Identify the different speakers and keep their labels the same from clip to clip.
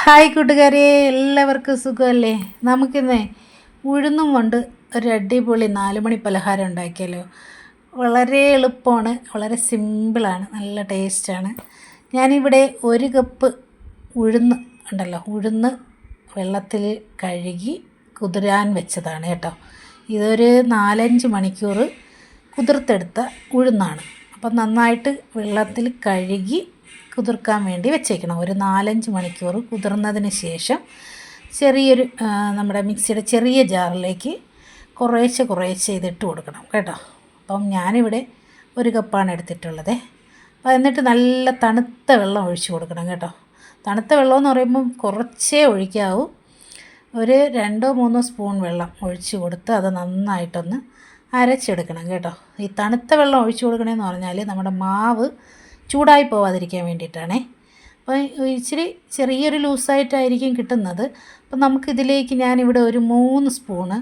Speaker 1: Hi കൂട്ടുകാരെ, എല്ലാവർക്കും സുഖമല്ലേ? നമുക്കിന്ന് ഉഴുന്നും കൊണ്ട് ഒരു അടിപൊളി 4 മണി പലഹാരം ഉണ്ടാക്കിയാലോ. വളരെ എളുപ്പമാണ്, വളരെ സിമ്പിളാണ്, നല്ല ടേസ്റ്റാണ്. ഞാനിവിടെ 1 കപ്പ് ഉഴുന്ന് ഉണ്ടല്ലോ, ഉഴുന്ന് വെള്ളത്തിൽ കഴുകി കുതിരാൻ വെച്ചതാണ് കേട്ടോ. ഇതൊരു 4-5 മണിക്കൂർ കുതിർത്തെടുത്ത ഉഴുന്നാണ്. അപ്പം നന്നായിട്ട് വെള്ളത്തിൽ കഴുകി കുതിർക്കാൻ വേണ്ടി വെച്ചേക്കണം. ഒരു 4-5 മണിക്കൂർ കുതിർന്നതിന് ശേഷം ചെറിയൊരു നമ്മുടെ മിക്സിയുടെ ചെറിയ ജാറിലേക്ക് കുറേശ്ശെ ഇതിട്ട് കൊടുക്കണം കേട്ടോ. അപ്പം ഞാനിവിടെ 1 കപ്പാണ് എടുത്തിട്ടുള്ളത്. അപ്പോൾ എന്നിട്ട് നല്ല തണുത്ത വെള്ളം ഒഴിച്ച് കൊടുക്കണം കേട്ടോ. തണുത്ത വെള്ളമെന്ന് പറയുമ്പം കുറച്ചേ ഒഴിക്കാവൂ. ഒരു 2-3 സ്പൂൺ വെള്ളം ഒഴിച്ച് കൊടുത്ത് അത് നന്നായിട്ടൊന്ന് അരച്ചെടുക്കണം കേട്ടോ. ഈ തണുത്ത വെള്ളം ഒഴിച്ച് കൊടുക്കണമെന്ന് പറഞ്ഞാൽ നമ്മുടെ മാവ് ചൂടായി പോവാതിരിക്കാൻ വേണ്ടിയിട്ടാണേ. അപ്പോൾ ഇച്ചിരി ചെറിയൊരു ലൂസായിട്ടായിരിക്കും കിട്ടുന്നത്. അപ്പോൾ നമുക്കിതിലേക്ക് ഞാനിവിടെ ഒരു 3 സ്പൂണ്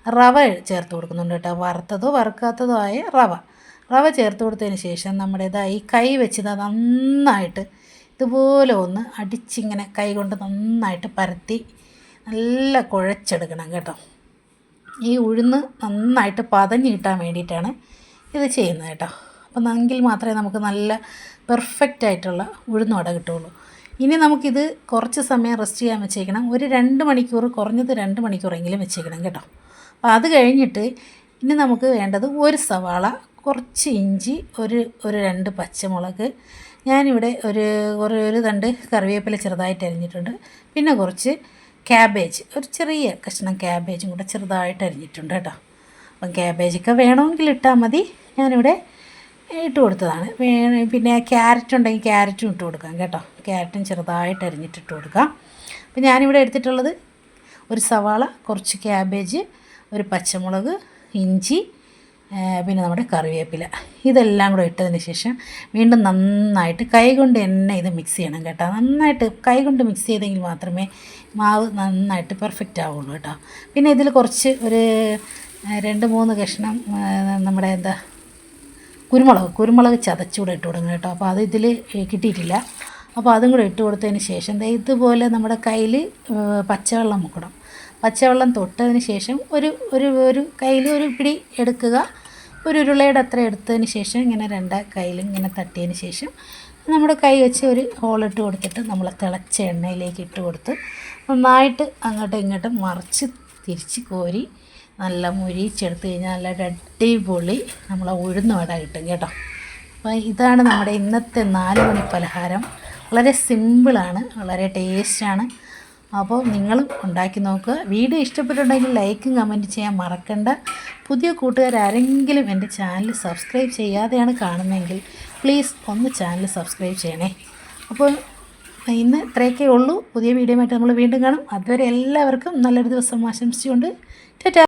Speaker 1: റവ ചേർത്ത് കൊടുക്കുന്നുണ്ട് കേട്ടോ. വറുത്തതോ വറുക്കാത്തതോ ആയ റവ ചേർത്ത് കൊടുത്തതിന് ശേഷം നമ്മുടെ ഈ കൈ വെച്ച് നന്നായിട്ട് ഇതുപോലെ ഒന്ന് അടിച്ചിങ്ങനെ കൈ കൊണ്ട് നന്നായിട്ട് പരത്തി നല്ല കുഴച്ചെടുക്കണം കേട്ടോ. ഈ ഉഴുന്ന് നന്നായിട്ട് പതഞ്ഞ് കിട്ടാൻ വേണ്ടിയിട്ടാണ് ഇത് ചെയ്യുന്നത് കേട്ടോ. അപ്പം എങ്കിൽ മാത്രമേ നമുക്ക് നല്ല പെർഫെക്റ്റ് ആയിട്ടുള്ള ഉഴുന്നുവട കിട്ടുള്ളൂ. ഇനി നമുക്കിത് കുറച്ച് സമയം റെസ്റ്റ് ചെയ്യാൻ വെച്ചേക്കണം. ഒരു 2 മണിക്കൂർ, കുറഞ്ഞത് 2 മണിക്കൂറെങ്കിലും വെച്ചേക്കണം കേട്ടോ. അപ്പോൾ അത് കഴിഞ്ഞിട്ട് ഇനി നമുക്ക് വേണ്ടത് 1 സവാള, കുറച്ച് ഇഞ്ചി, ഒരു 2 പച്ചമുളക്, ഞാനിവിടെ ഒരു തണ്ട് കറിവേപ്പില ചെറുതായിട്ട് അരിഞ്ഞിട്ടുണ്ട്. പിന്നെ കുറച്ച് ക്യാബേജ്, ഒരു ചെറിയ കഷ്ണം ക്യാബേജും കൂടെ ചെറുതായിട്ട് അരിഞ്ഞിട്ടുണ്ട് കേട്ടോ. അപ്പം ക്യാബേജൊക്കെ വേണമെങ്കിൽ ഇട്ടാൽ മതി. ഞാനിവിടെ ഇട്ട് കൊടുത്തതാണ്. പിന്നെ ക്യാരറ്റ് ഉണ്ടെങ്കിൽ ക്യാരറ്റും ഇട്ട് കൊടുക്കാം കേട്ടോ. ക്യാരറ്റും ചെറുതായിട്ട് അരിഞ്ഞിട്ടിട്ട് കൊടുക്കാം. അപ്പോൾ ഞാനിവിടെ എടുത്തിട്ടുള്ളത് 1 സവാള, കുറച്ച് ക്യാബേജ്, ഒരു പച്ചമുളക്, ഇഞ്ചി, പിന്നെ നമ്മുടെ കറിവേപ്പില, ഇതെല്ലാം കൂടെ ഇട്ടതിന് ശേഷം വീണ്ടും നന്നായിട്ട് കൈകൊണ്ട് തന്നെ ഇത് മിക്സ് ചെയ്യണം കേട്ടോ. നന്നായിട്ട് കൈകൊണ്ട് മിക്സ് ചെയ്തെങ്കിൽ മാത്രമേ മാവ് നന്നായിട്ട് പെർഫെക്റ്റ് ആവുള്ളൂ കേട്ടോ. പിന്നെ ഇതിൽ കുറച്ച് ഒരു 2-3 കഷ്ണം നമ്മുടെ കുരുമുളക് ചതച്ചുകൂടെ ഇട്ട് കൊടുക്കണം കേട്ടോ. അപ്പോൾ അത് ഇതിൽ കിട്ടിയിട്ടില്ല. അപ്പോൾ അതും കൂടെ ഇട്ട് കൊടുത്തതിന് ശേഷം ഇതുപോലെ നമ്മുടെ കയ്യിൽ പച്ചവെള്ളം മുക്കണം. പച്ചവെള്ളം തൊട്ടതിന് ശേഷം ഒരു കയ്യിൽ ഒരു പിടി എടുക്കുക. ഒരു ഉരുളയുടെ അത്ര എടുത്തതിന് ശേഷം ഇങ്ങനെ 2 കയ്യിലും ഇങ്ങനെ തട്ടിയതിന് ശേഷം നമ്മുടെ കൈ വെച്ച് ഒരു ഹോളിട്ട് കൊടുത്തിട്ട് നമ്മൾ തിളച്ച എണ്ണയിലേക്ക് ഇട്ട് കൊടുത്ത് നന്നായിട്ട് അങ്ങോട്ടും ഇങ്ങോട്ടും മറിച്ച് തിരിച്ച് കോരി നല്ല മുരിച്ചെടുത്ത് കഴിഞ്ഞാൽ നല്ല അടിപൊളി നമ്മളെ ഉഴുന്നുവട കിട്ടും കേട്ടോ. അപ്പോൾ ഇതാണ് നമ്മുടെ ഇന്നത്തെ 4 മണി പലഹാരം. വളരെ സിമ്പിളാണ്, വളരെ ടേസ്റ്റാണ്. അപ്പോൾ നിങ്ങളും ഉണ്ടാക്കി നോക്കുക. വീഡിയോ ഇഷ്ടപ്പെട്ടിട്ടുണ്ടെങ്കിൽ ലൈക്കും കമൻറ്റ് ചെയ്യാൻ മറക്കണ്ട. പുതിയ കൂട്ടുകാരാരെങ്കിലും എൻ്റെ ചാനൽ സബ്സ്ക്രൈബ് ചെയ്യാതെയാണ് കാണുന്നതെങ്കിൽ പ്ലീസ് ഒന്ന് ചാനൽ സബ്സ്ക്രൈബ് ചെയ്യണേ. അപ്പോൾ ഇന്ന് ഇത്രയൊക്കെ ഉള്ളൂ. പുതിയ വീഡിയോ ആയിട്ട് നമ്മൾ വീണ്ടും കാണും. അതുവരെ എല്ലാവർക്കും നല്ലൊരു ദിവസം ആശംസിച്ചുകൊണ്ട് ടാറ്റാ.